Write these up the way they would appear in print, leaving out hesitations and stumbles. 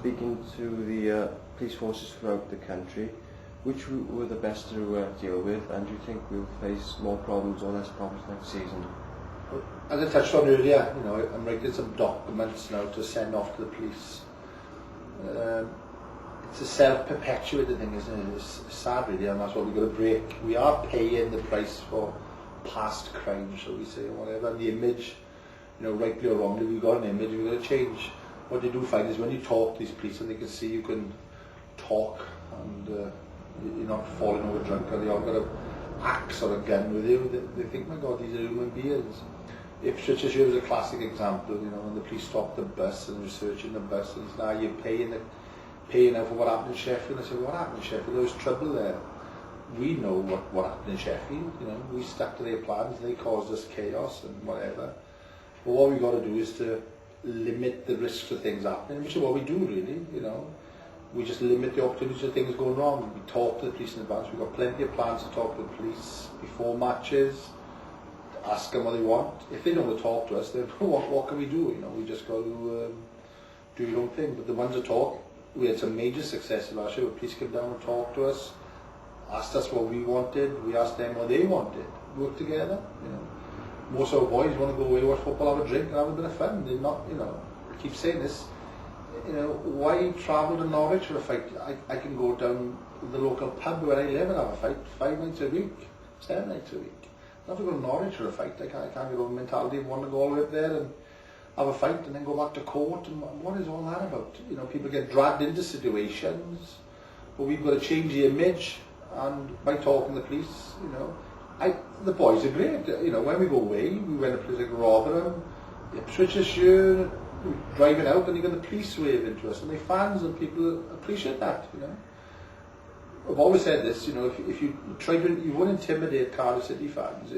speaking to the police forces throughout the country, which were the best to deal with, and do you think we'll face more problems or less problems next season? As I touched on earlier, I'm writing some documents now to send off to the police. It's a self-perpetuating thing, isn't it? It's sad really, and that's what we've got to break. We are paying the price for past crimes, shall we say, or whatever. And the image, rightly or wrongly, we've got an image, we've got to change. What they do find is when you talk to these police and they can see you can talk and you're not falling over drunk, or they haven't got an axe or a gun with you, they think, my God, these are human beings. Ipswich is a classic example, when the police stopped the bus and were searching the bus, and now you're paying out for what happened in Sheffield. I said, what happened in Sheffield? There was trouble there. We know what happened in Sheffield, we stuck to their plans, they caused us chaos and whatever. But what we've got to do is to limit the risks of things happening, which is what we do really, We just limit the opportunities of things going wrong. We talk to the police in advance. We've got plenty of plans to talk to the police before matches, to ask them what they want. If they don't want to talk to us, then what can we do? We just got to do your own thing. But the ones that talk, we had some major success last year where police came down and talked to us, asked us what we wanted, we asked them what they wanted, work together. Most of our boys want to go away, watch football, have a drink and have a bit of fun. They're not, I keep saying this, why travel to Norwich for a fight? I can go down to the local pub where I live and have a fight 5 nights a week, 7 nights a week. I don't have to go to Norwich for a fight. I can't get over the mentality of wanting to go all the way up there and have a fight and then go back to court. And what is all that about? People get dragged into situations, but we've got to change the image. And by talking to the police, the boys are great. When we go away, we went to a place like Rotherham, Ipswichshire, driving out, and you got the police wave into us, and they fans and people appreciate that. I've always said this. If you try to, you won't intimidate Cardiff City fans.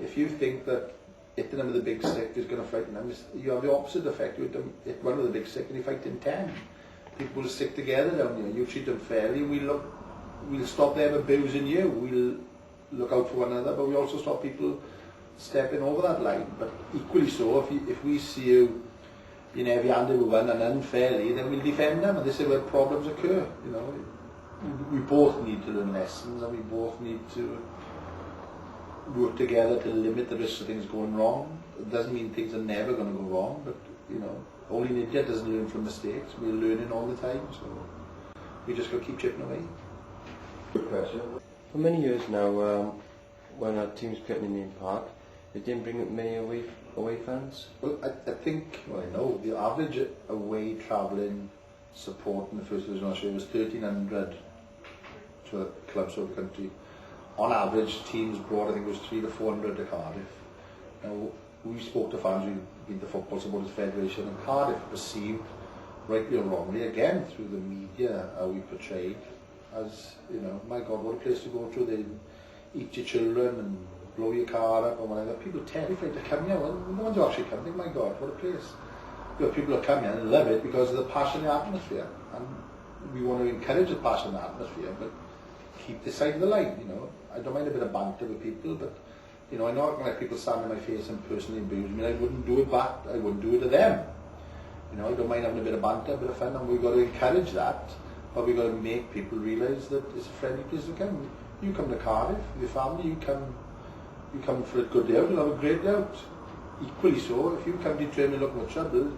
If you think that hitting them with a big stick is going to frighten them, you have the opposite effect. You hit one with a big stick and you fight in 10. People will stick together down here. You treat them fairly. We'll stop them abusing you. We'll look out for one another, but we also stop people stepping over that line. But equally so, if we see you in heavy-handed with one and unfairly, then we'll defend them, and this is where problems occur. We both need to learn lessons, and we both need to work together to limit the risk of things going wrong. It doesn't mean things are never going to go wrong, but only an idiot doesn't learn from mistakes. We're learning all the time, so we just got to keep chipping away. Good question. For many years now, when our teams played in the park, they didn't bring many away fans. Well, I think, I know, the average away travelling support in the first division last year was 1,300 to the clubs over the country. On average, teams brought, I think it was 300 to 400 to Cardiff. Now, we spoke to fans who've been to Football Supporters Federation, and Cardiff perceived, rightly or wrongly, again through the media, how we portrayed as, my God, what a place to go to. They eat your children and blow your car up or whatever. People are terrified to come here. Well, the ones who actually come think, my God, what a place. People who come here and love it because of the passionate atmosphere. And we want to encourage the passionate atmosphere, but keep this side of the line, I don't mind a bit of banter with people, but, I'm not going to let people stand in my face and personally abuse me. I wouldn't do it back. I wouldn't do it to them. I don't mind having a bit of banter, a bit of fun, and we've got to encourage that. But we've got to make people realise that it's a friendly place to come. You come to Cardiff with your family, you come for a good day out, you'll have a great day out. Equally so, if you come determined looking for trouble,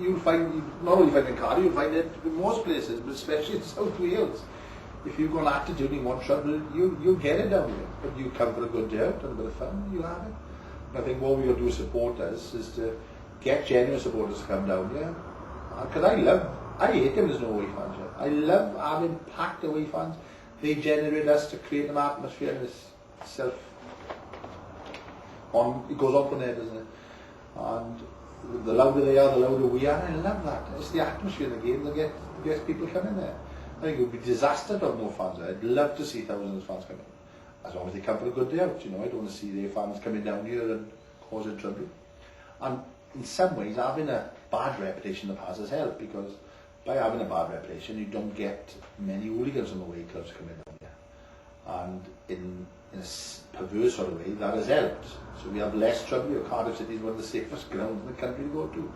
you'll find, not only find it in Cardiff, you'll find it in most places, but especially in South Wales. If you've got an attitude and you want trouble, you'll get it down here. But you come for a good day out and a bit of fun, you'll have it. And I think what we've got to do as supporters is to get genuine supporters to come down here. Because I hate them there's no away fans here. I love having packed away fans. They generate us to create an atmosphere and it's it goes on from there, doesn't it? And the louder they are, the louder we are. I love that. It's the atmosphere of the game that gets people coming there. I think it would be disaster to have no fans there. I'd love to see thousands of fans come in. As long as they come for a good day out, I don't want to see their fans coming down here and causing trouble. And in some ways, having a bad reputation in the past has helped, because by having a bad reputation, you don't get many hooligans from away clubs coming down here. And in a perverse sort of way, that has helped. So we have less trouble. Cardiff City is one of the safest grounds in the country to go to.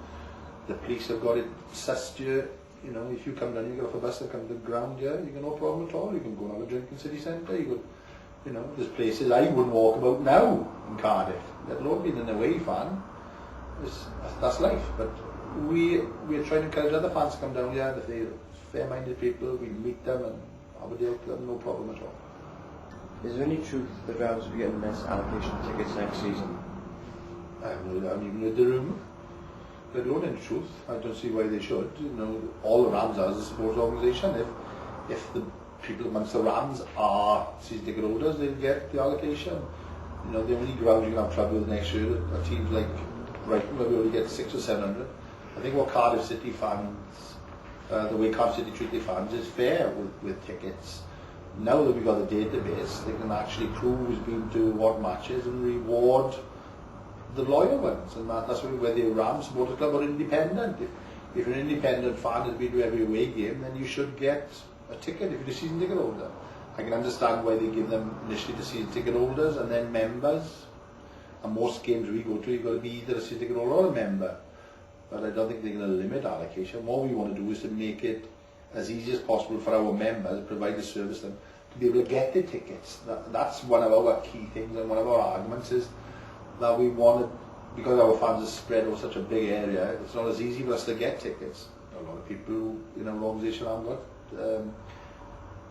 The police have got it sussed here. you know, if you come down, you get off a bus and come to the ground here, you got no problem at all. You can go and have a drink in city centre. You could, you know, there's places I wouldn't walk about now in Cardiff, let alone being an away fan. That's life. But we're trying to encourage other fans to come down here. If they're fair-minded people, we meet them and have a deal with them, no problem at all. Is there any truth that Rams will be getting less allocation tickets next season? I haven't even read the rumour. They don't, in truth. I don't see why they should. You know, all the Rams are as a sports organisation. If the people amongst the Rams are season ticket holders, they'll get the allocation. You know, the only ground you can have trouble with next year are teams like Brighton, where we only get 600 or 700. I think what Cardiff City fans, the way Cardiff City treat their fans is fair with tickets. Now that we've got the database, they can actually prove who's been to what matches and reward the loyal ones, and that's where the Rams Supporters Club are independent. If you're an independent fan who's been to every away game, then you should get a ticket if you're a season ticket holder. I can understand why they give them initially to season ticket holders and then members. And most games we go to, you've got to be either a season ticket holder or a member. But I don't think they're going to limit allocation. What we want to do is to make it as easy as possible for our members, provide the service to them, to be able to get the tickets. That's one of our key things, and one of our arguments is that we wanted, because our fans are spread over such a big area, it's not as easy for us to get tickets. A lot of people in our organisation haven't got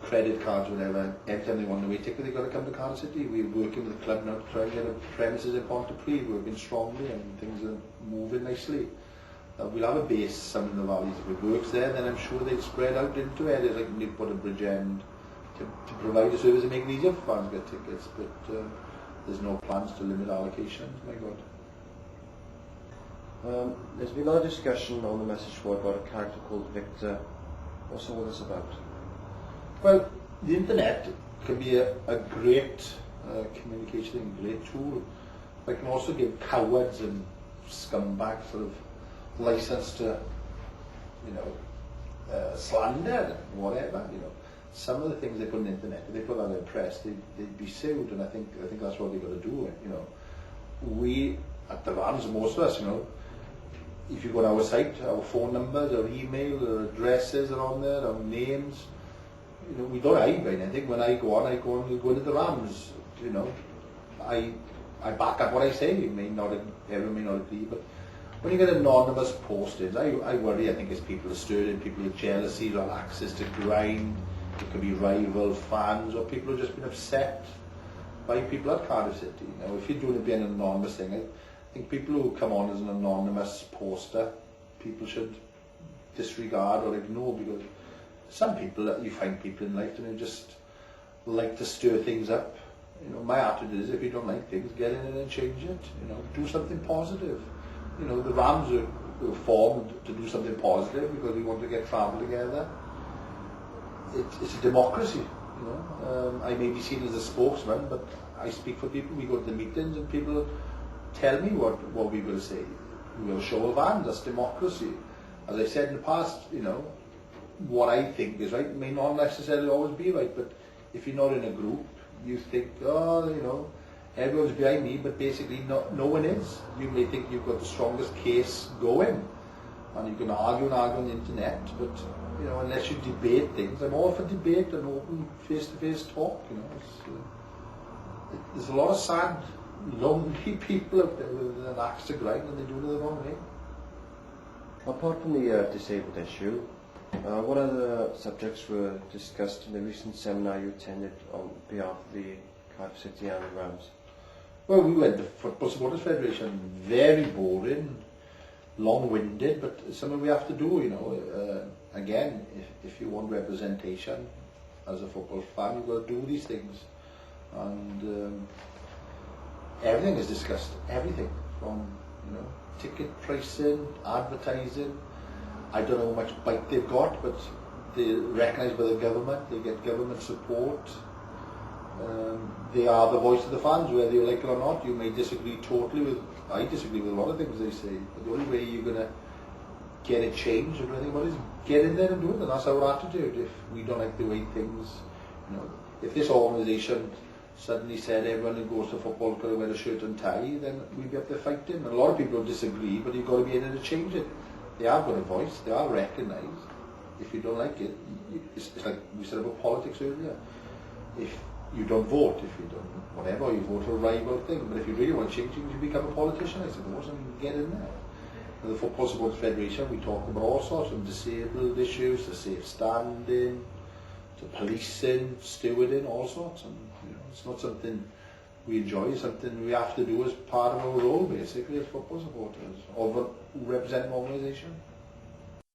credit cards, whatever. Every time they want an away ticket, they've got to come to Cardiff City. We're working with the club now to try and get a premises in Pontypridd, working strongly, and things are moving nicely. We'll have a base some in the valleys. If it works there, then I'm sure they'll spread out into areas like Newport and Bridgend to provide a service and make it easier for fans to get tickets. But there's no plans to limit allocations, my God. There's been a lot of discussion on the message board about a character called Victor. What's all this about? Well, the internet can be a great communication and great tool, but it can also give cowards and scumbags sort of license to, you know, slander and whatever, you know. Some of the things they put on the internet, if they put that in the press, they'd be sued, and I think that's what they've got to do. You know, we at the Rams, most of us, you know, if you go on our site, our phone numbers, our email, our addresses are on there, our names. You know, we don't hide behind anything. When I go into the Rams. You know, I back up what I say. Everyone may not agree, but when you get anonymous postings, I worry. I think it's people are stirred, people with jealousy, who have access to grind. It could be rival fans, or people who've just been upset by people at Cardiff City. Now, if you're doing it being an anonymous thing, I think people who come on as an anonymous poster, people should disregard or ignore, because some people, you find people in life who just like to stir things up. You know, my attitude is, if you don't like things, get in and change it. You know, do something positive. You know, the Rams were formed to do something positive because we want to get travel together. It's a democracy, you know. I may be seen as a spokesman, but I speak for people. We go to the meetings and people tell me what we will say. We will show of hands. That's democracy. As I said in the past, you know, what I think is right may not necessarily always be right, but if you're not in a group, you think, oh, you know, everyone's behind me, but basically no one is. You may think you've got the strongest case going, and you can argue on the internet, but you know, unless you debate things, I'm all for debate and open face-to-face talk. You know, there's a lot of sad, lonely people out there with an axe to grind, and they do it the wrong way. Apart from the disabled issue, what other subjects were discussed in the recent seminar you attended on behalf of the Cardiff City and the Rams? Well, we went to Football Supporters Federation. Very boring, long-winded, but something we have to do, you know. Again, if you want representation as a football fan, you've got to do these things. And everything is discussed. Everything, from, you know, ticket pricing, advertising. I don't know how much bite they've got, but they're recognised by the government. They get government support. They are the voice of the fans, whether you like it or not. You may disagree totally with. I disagree with a lot of things they say, but the only way you're going to get it changed or anything about it is get in there and do it, and that's our attitude. If we don't like the way things, you know, if this organisation suddenly said everyone who goes to football got to wear a shirt and tie, then we'd be up there fighting. And a lot of people disagree, but you've got to be in there to change it. They have got a voice, they are recognised. if you don't like it, it's like we said about politics earlier. If you don't vote, if you don't whatever, you vote for a rival thing. But if you really want to change things, you become a politician, I suppose, and get in there. And the Football Supporters Federation, we talk about all sorts of disabled issues, the safe standing, to policing, stewarding, all sorts. And it's not something we enjoy, it's something we have to do as part of our role, basically, as football supporters, or who represent an organisation.